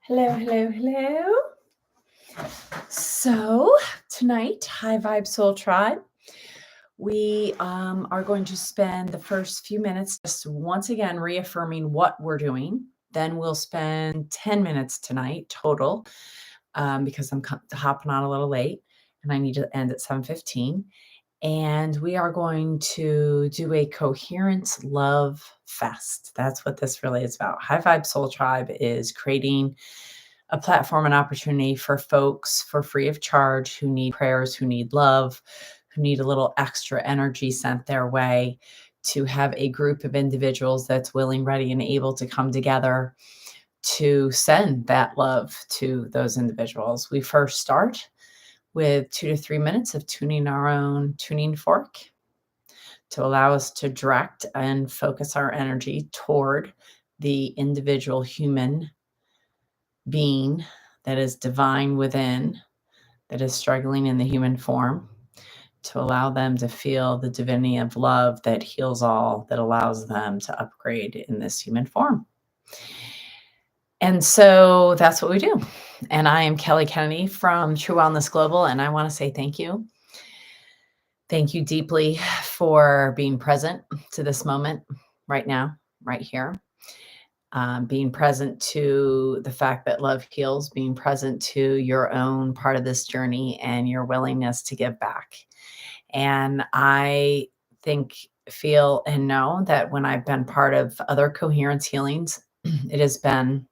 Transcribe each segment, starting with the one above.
Hello, hello, hello. So tonight, High Vibe Soul Tribe, we are going to spend the first few minutes just once again reaffirming what we're doing. Then we'll spend 10 minutes tonight total because I'm hopping on a little late and I need to end at 7:15. And we are going to do a coherence love fest. That's what this really is about. High Vibe Soul Tribe is creating a platform and opportunity for folks for free of charge who need prayers, who need love, who need a little extra energy sent their way, to have a group of individuals that's willing, ready, and able to come together to send that love to those individuals. We first start with 2 to 3 minutes of tuning our own tuning fork to allow us to direct and focus our energy toward the individual human being that is divine within, that is struggling in the human form, to allow them to feel the divinity of love that heals all, that allows them to upgrade in this human form. And so that's what we do. And I am Kelly Kennedy from True Wellness Global, and I want to say thank you. Thank you deeply for being present to this moment right now, right here. Being present to the fact that love heals, being present to your own part of this journey and your willingness to give back. And I think, feel, and know that when I've been part of other coherence healings, it has been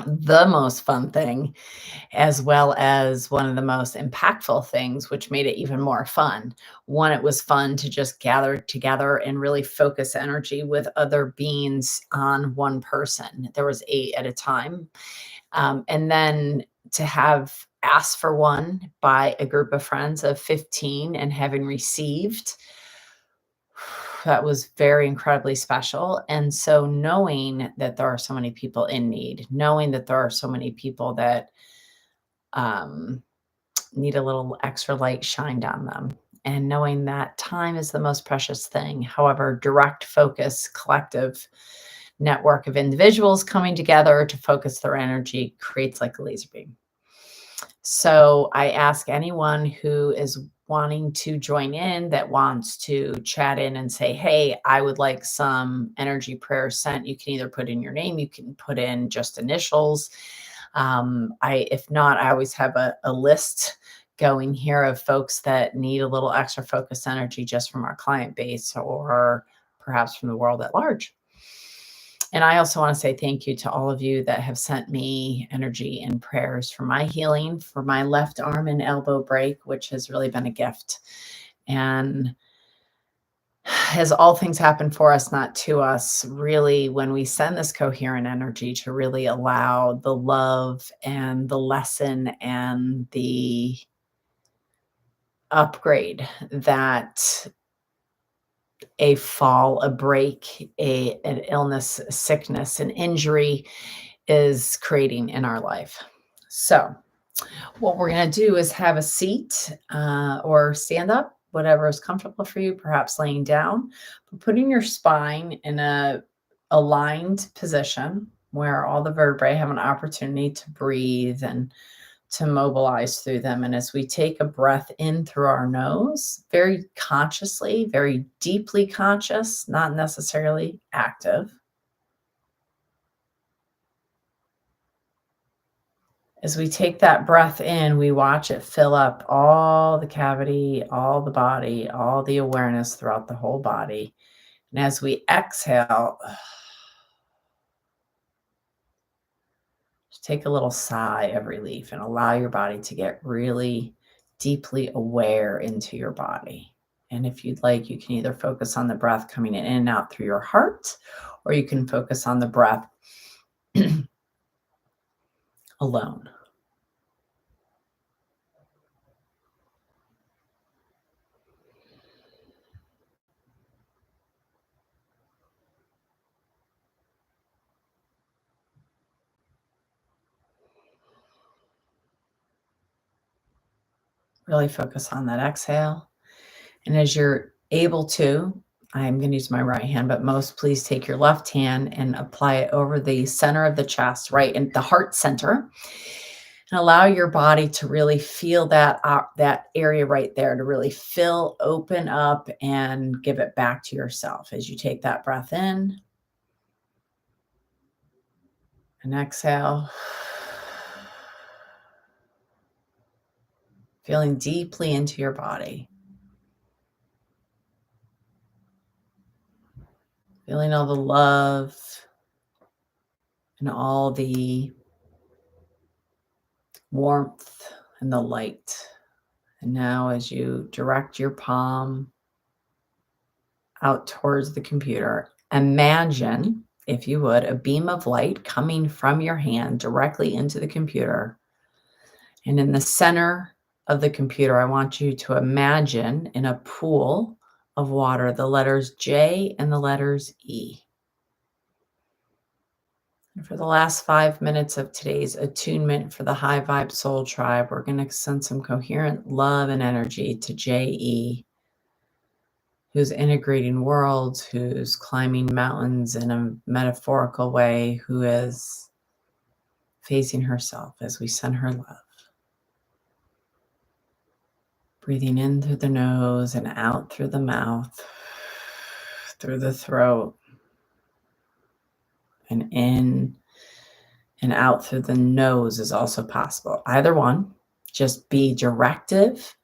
the most fun thing, as well as one of the most impactful things, which made it even more fun. One, it was fun to just gather together and really focus energy with other beings on one person. There was 8 at a time. And then to have asked for one by a group of friends of 15 and having received, that was very incredibly special. And so knowing that there are so many people in need, knowing that there are so many people that need a little extra light shined on them, and knowing that time is the most precious thing. However, direct focus, collective network of individuals coming together to focus their energy creates like a laser beam. So I ask anyone who is wanting to join in, that wants to chat in and say, hey, I would like some energy prayers sent. You can either put in your name, you can put in just initials. If not, I always have a list going here of folks that need a little extra focus energy just from our client base or perhaps from the world at large. And I also want to say thank you to all of you that have sent me energy and prayers for my healing, for my left arm and elbow break, which has really been a gift. And as all things happen for us, not to us, really, when we send this coherent energy to really allow the love and the lesson and the upgrade that a fall, a break, an illness, a sickness, an injury is creating in our life. So what we're going to do is have a seat or stand up, whatever is comfortable for you, perhaps laying down, but putting your spine in a aligned position where all the vertebrae have an opportunity to breathe and to mobilize through them. And as we take a breath in through our nose, very consciously, very deeply conscious, not necessarily active. As we take that breath in, we watch it fill up all the cavity, all the body, all the awareness throughout the whole body. And as we exhale, just take a little sigh of relief and allow your body to get really deeply aware into your body. And if you'd like, you can either focus on the breath coming in and out through your heart, or you can focus on the breath alone. Really focus on that exhale. And as you're able to, I'm going to use my right hand, but most please take your left hand and apply it over the center of the chest, right in the heart center, and allow your body to really feel that area right there to really fill, open up, and give it back to yourself as you take that breath in and exhale. Feeling deeply into your body. Feeling all the love and all the warmth and the light. And now as you direct your palm out towards the computer, imagine, if you would, a beam of light coming from your hand directly into the computer. And in the center of the computer, I want you to imagine in a pool of water the letters J and the letters E. And for the last 5 minutes of today's attunement for the High Vibe Soul Tribe, we're going to send some coherent love and energy to J.E., who's integrating worlds, who's climbing mountains in a metaphorical way, who is facing herself as we send her love. Breathing in through the nose and out through the mouth, through the throat, and in and out through the nose is also possible. Either one, just be directive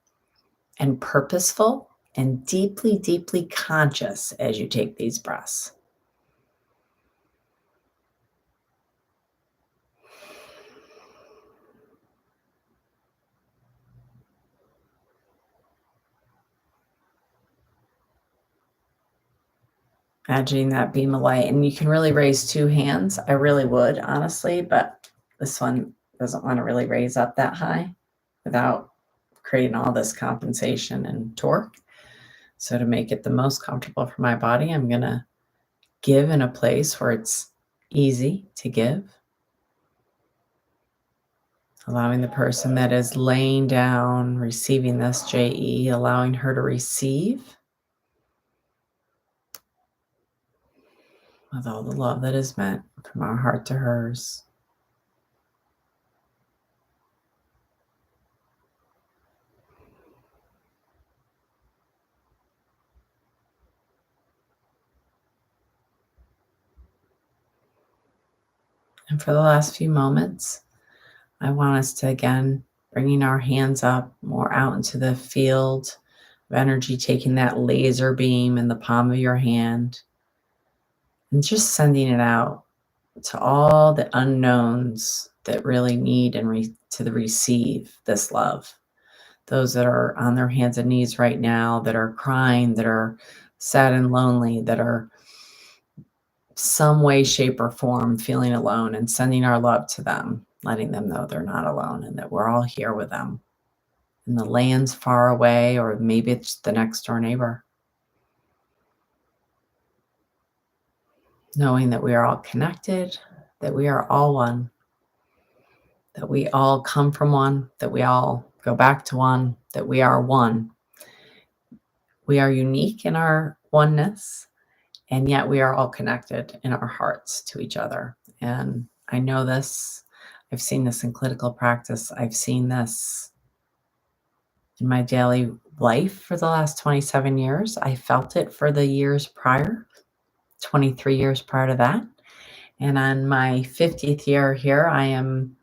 and purposeful and deeply, deeply conscious as you take these breaths. Imagining that beam of light, and you can really raise two hands. I really would, honestly, but this one doesn't want to really raise up that high without creating all this compensation and torque. So to make it the most comfortable for my body, I'm going to give in a place where it's easy to give. Allowing the person that is laying down, receiving this JE, allowing her to receive with all the love that is meant from our heart to hers. And for the last few moments, I want us to, again, bringing our hands up more out into the field of energy, taking that laser beam in the palm of your hand and just sending it out to all the unknowns that really need and to receive this love. Those that are on their hands and knees right now, that are crying, that are sad and lonely, that are some way, shape, or form feeling alone, and sending our love to them, letting them know they're not alone and that we're all here with them in the lands far away, or maybe it's the next door neighbor. Knowing that we are all connected, that we are all one, that we all come from one, that we all go back to one, that we are one. We are unique in our oneness, and yet we are all connected in our hearts to each other. And I know this. I've seen this in clinical practice. I've seen this in my daily life for the last 27 years. I felt it for the years prior, 23 years prior to that. And on my 50th year here, I am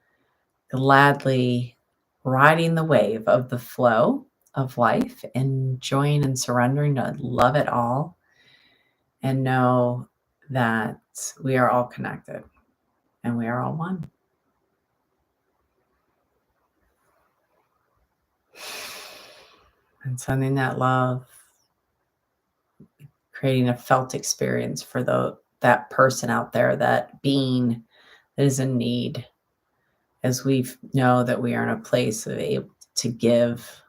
gladly riding the wave of the flow of life, enjoying and surrendering to love it all, and know that we are all connected and we are all one. And sending that love, creating a felt experience for that person out there, that being that is in need, as we know that we are in a place of able to give,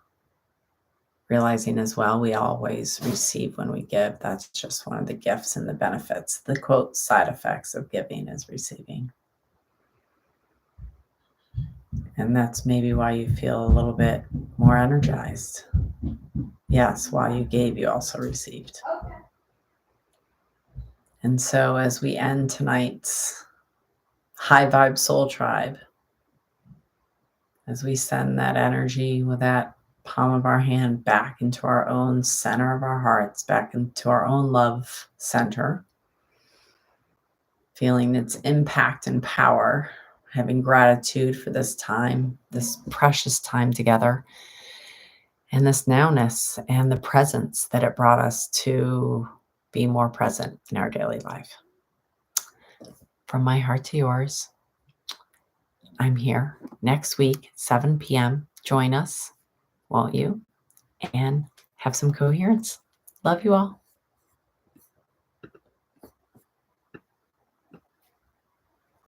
realizing as well we always receive when we give. That's just one of the gifts and the benefits. The quote side effects of giving is receiving. And that's maybe why you feel a little bit more energized. Yes, while you gave, you also received. And so as we end tonight's High Vibe Soul Tribe, as we send that energy with that palm of our hand back into our own center of our hearts, back into our own love center, feeling its impact and power, having gratitude for this time, this precious time together, and this nowness and the presence that it brought us to be more present in our daily life. From my heart to yours, I'm here next week, 7 p.m. Join us, won't you? And have some coherence. Love you all.